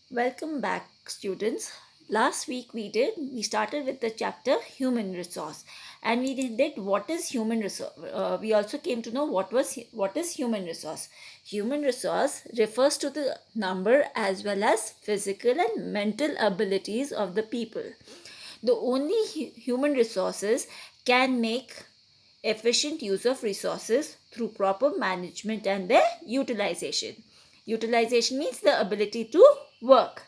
Welcome back, students. Last week we started with the chapter human resource, and we did what is human resource. We also came to know what is human resource. Human resource refers to the number as well as physical and mental abilities of the people. The only human resources can make efficient use of resources through proper management and their utilization. Utilization means the ability to work.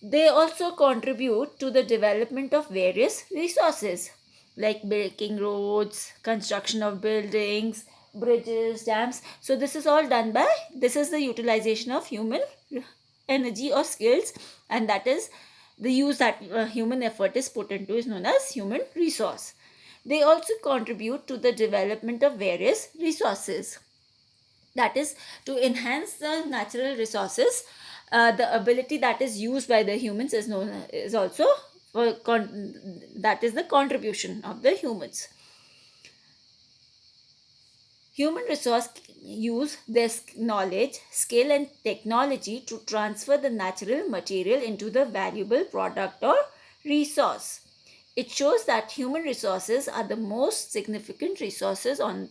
They also contribute to the development of various resources like making roads, construction of buildings, bridges, dams. So this is the utilization of human energy or skills, and that is the use that human effort is put into is known as human resource. They also contribute to the development of various resources, that is to enhance the natural resources. The ability that is used by the humans is also that is the contribution of the humans. Human resource use their knowledge, skill, and technology to transfer the natural material into the valuable product or resource. It shows that human resources are the most significant resources on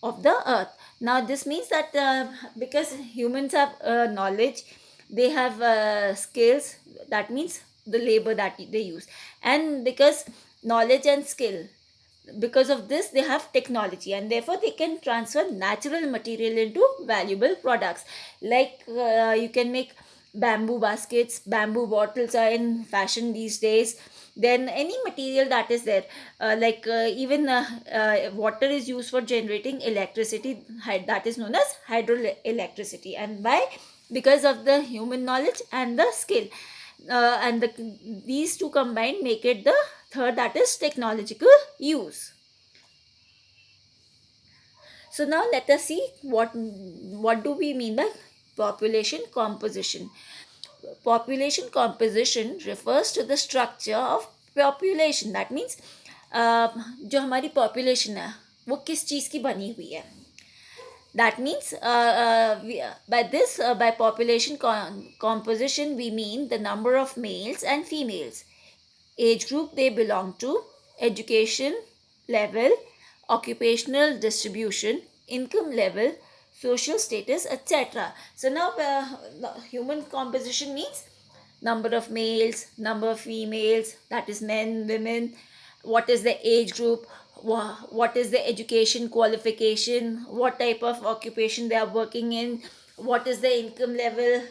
of the earth. Now this means that because humans have knowledge, they have skills, that means the labor that they use, and because knowledge and skill, because of this they have technology, and therefore they can transfer natural material into valuable products. Like you can make bamboo baskets, bamboo bottles are in fashion these days. Then any material that is there, even water is used for generating electricity, that is known as hydroelectricity, and why? Because of the human knowledge and the skill, these two combined make it the third, that is technological use. So now let us see what do we mean by population composition. Population composition refers to the structure of population. That means जो हमारी population है वो किस चीज़ की बनी हुई है. That means by population composition we mean the number of males and females, age group they belong to, education level, occupational distribution, income level, social status, etc. So now human composition means number of males, number of females, that is men, women, what is the age group, what is the education qualification, what type of occupation they are working in, what is the income level,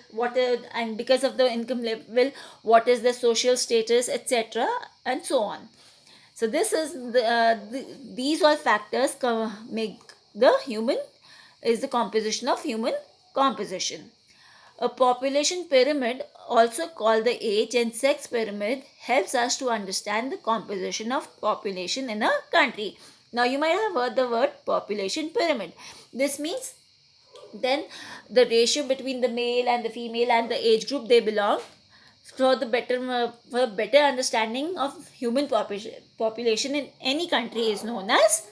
and because of the income level, what is the social status, etc., and so on. So this is these all factors make the human is the composition of human composition. A population pyramid, also called the age and sex pyramid, helps us to understand the composition of population in a country. Now you might have heard the word population pyramid. This means then the ratio between the male and the female and the age group they belong, for better understanding of human population in any country, is known as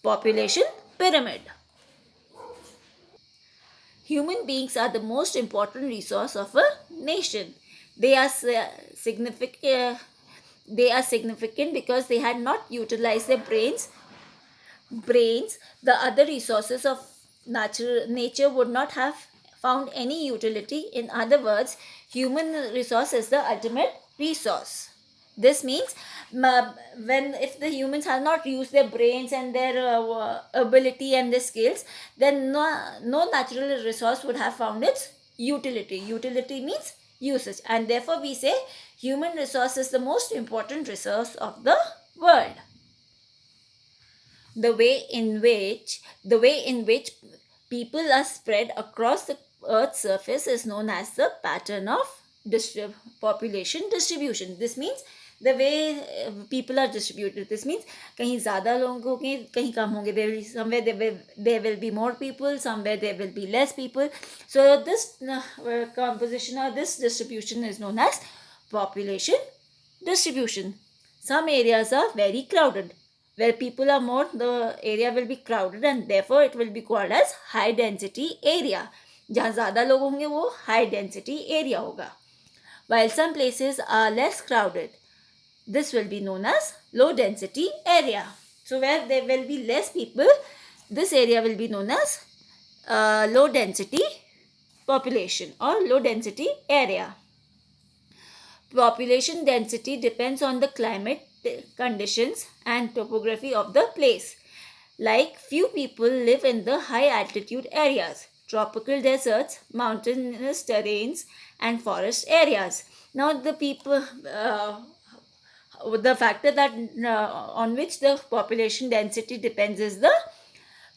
population pyramid. Human beings are the most important resource of a nation. They are significant. They are significant because they had not utilized their brains. The other resources of nature would not have found any utility. In other words, human resource is the ultimate resource. This means when if the humans have not used their brains and their ability and their skills, then no natural resource would have found its utility. Utility means usage, and therefore we say human resource is the most important resource of the world. The way in which people are spread across the earth's surface is known as the pattern of population distribution. This means the way people are distributed. This means कहीं ज़्यादा लोग होंगे, कहीं कम होंगे. Somewhere there will be more people, somewhere there will be less people. So this composition or this distribution is known as population distribution. Some areas are very crowded. Where people are more, the area will be crowded, and therefore it will be called as high density area. जहाँ ज़्यादा लोग होंगे वो high density area होगा. while some places are less crowded. This will be known as low density area. So where there will be less people, this area will be known as low density population or low density area. Population density depends on the climate conditions and topography of the place. Like few people live in the high altitude areas, tropical deserts, mountainous terrains, and forest areas. Now, the factor that on which the population density depends is the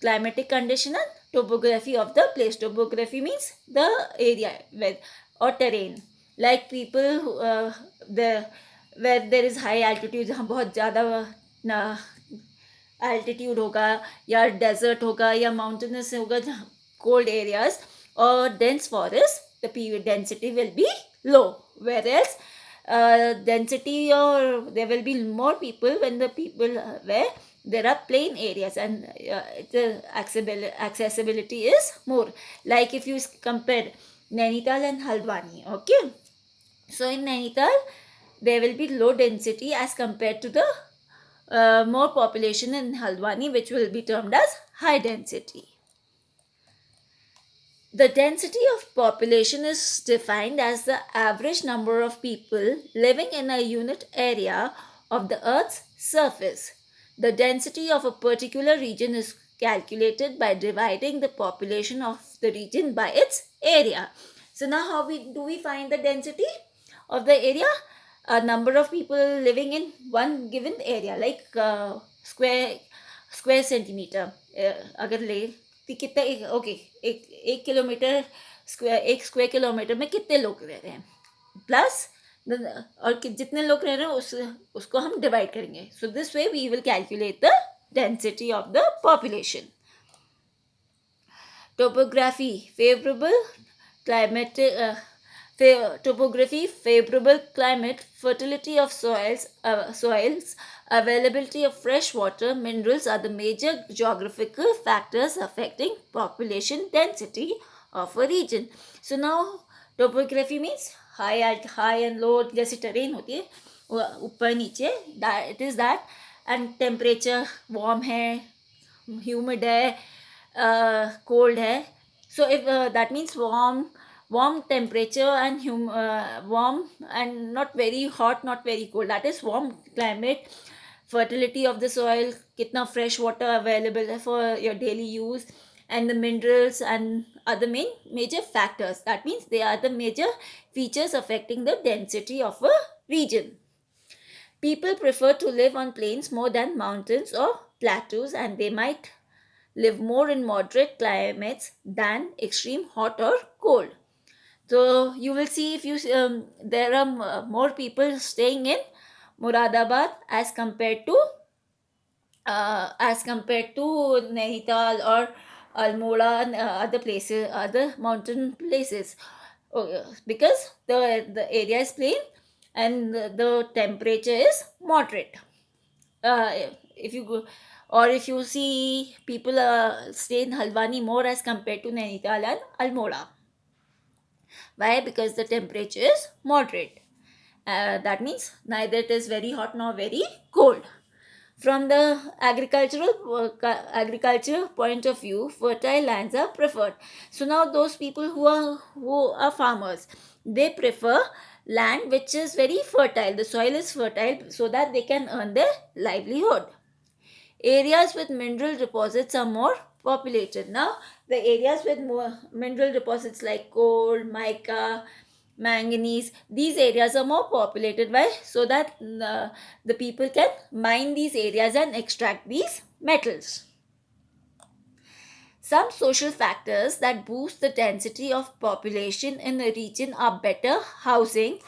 climatic condition and topography of the place. Topography means the area where, or terrain. Like people the where there is high altitude, जहाँ बहुत ज़्यादा altitude होगा या desert होगा या mountainous होगा, जहाँ cold areas or dense forest, the density will be low. Whereas density or there will be more people when the people where there are plain areas and the accessibility is more. Like if you compare Nainital and Haldwani, okay. So in Nainital, there will be low density as compared to the more population in Haldwani, which will be termed as high density. The density of population is defined as the average number of people living in a unit area of the Earth's surface. The density of a particular region is calculated by dividing the population of the region by its area. So now how do we find the density of the area? A number of people living in one given area, like square centimeter. अगर ले कितना okay एक kilometre एक square kilometre में कितने लोग रह रहे हैं, प्लस और जितने लोग रह रहे हैं उसको हम डिवाइड करेंगे. So this way we will calculate the density of the population. Topography favourable climatic topography, favorable climate, fertility of soils, availability of fresh water, minerals are the major geographical factors affecting population density of a region. So now topography means high and low जैसी terrain होती है ऊपर नीचे, it is that, and temperature warm है, humid है, cold है. So if that means warm temperature and warm and not very hot, not very cold, that is warm climate. Fertility of the soil, kitna fresh water available for your daily use, and the minerals and other major factors. That means they are the major features affecting the density of a region. People prefer to live on plains more than mountains or plateaus, and they might live more in moderate climates than extreme hot or cold. So you will see if you there are more people staying in Muradabad as compared to Nainital or Almora and other places, other mountain places, because the area is plain and the temperature is moderate. If you go, or if you see people stay in Haldwani more as compared to Nainital and Almora. Why? Because the temperature is moderate. That means neither it is very hot nor very cold. From the agricultural point of view, fertile lands are preferred. So now those people who are farmers, they prefer land which is very fertile. The soil is fertile so that they can earn their livelihood. Areas with mineral deposits are more populated. Now, the areas with more mineral deposits like coal, mica, manganese, these areas are more populated. Why? So that the people can mine these areas and extract these metals. Some social factors that boost the density of population in a region are better housing,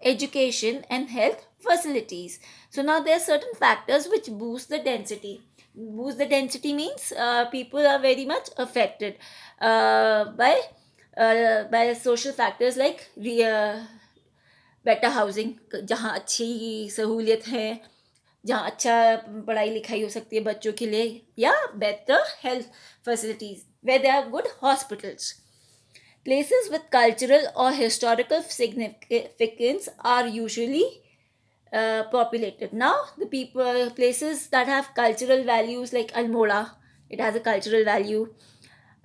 education, and health facilities. So now there are certain factors which boost the density. Boost the density means people are very much affected by social factors like better housing, जहाँ अच्छी सहूलियत है, जहाँ अच्छा पढ़ाई लिखाई हो सकती है बच्चों के लिए, या better health facilities where there are good hospitals. Places with cultural or historical significance are usually populated. Now, the people places that have cultural values like Almora, it has a cultural value.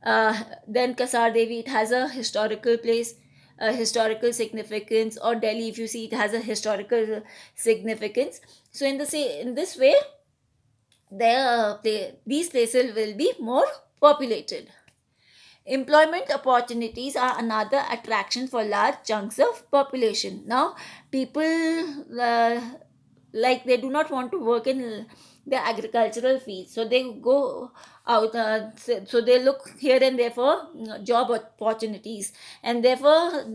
Then Kasar Devi, it has a historical place, a historical significance. Or Delhi, if you see, it has a historical significance. So in this way, these places will be more populated. Employment opportunities are another attraction for large chunks of population. Now, people like they do not want to work in the agricultural field, so they go out. So they look here and there for job opportunities, and therefore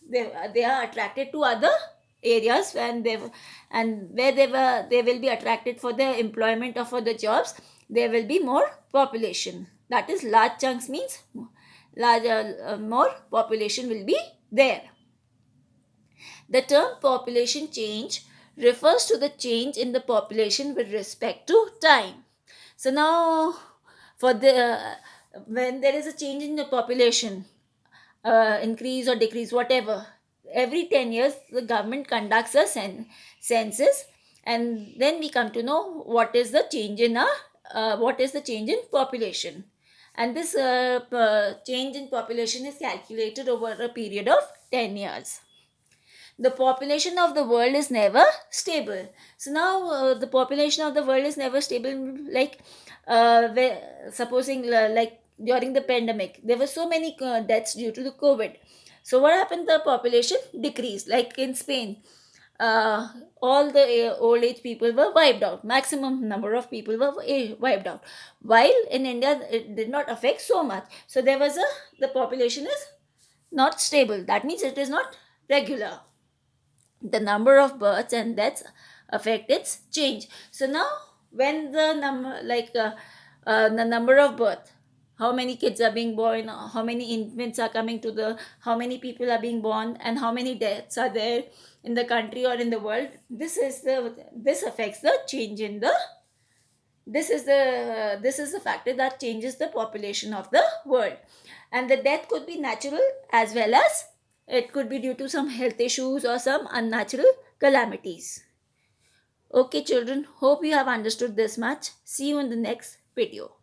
they are attracted to other areas and where they will be attracted for the employment or for the jobs. There will be more population. That is, large chunks means larger more population will be there. The term population change refers to the change in the population with respect to time. So now, for the when there is a change in the population, increase or decrease, whatever, every 10 years the government conducts a census, and then we come to know what is the change in population. And this change in population is calculated over a period of 10 years. The population of the world is never stable. So now, the population of the world is never stable, like supposing like during the pandemic there were so many deaths due to the COVID. So what happened? The population decreased, like in Spain. All the old age people were wiped out. Maximum number of people were wiped out, while in India it did not affect so much. So there was a the population is not stable. That means it is not regular. The number of births and deaths affect its change. So now, when the number the number of birth, how many kids are being born, how many infants are coming to the, how many people are being born, and how many deaths are there in the country or in the world, this affects the change in the this is the factor that changes the population of the world. And the death could be natural, as well as it could be due to some health issues or some unnatural calamities. Okay, children, hope you have understood this much. See you in the next video.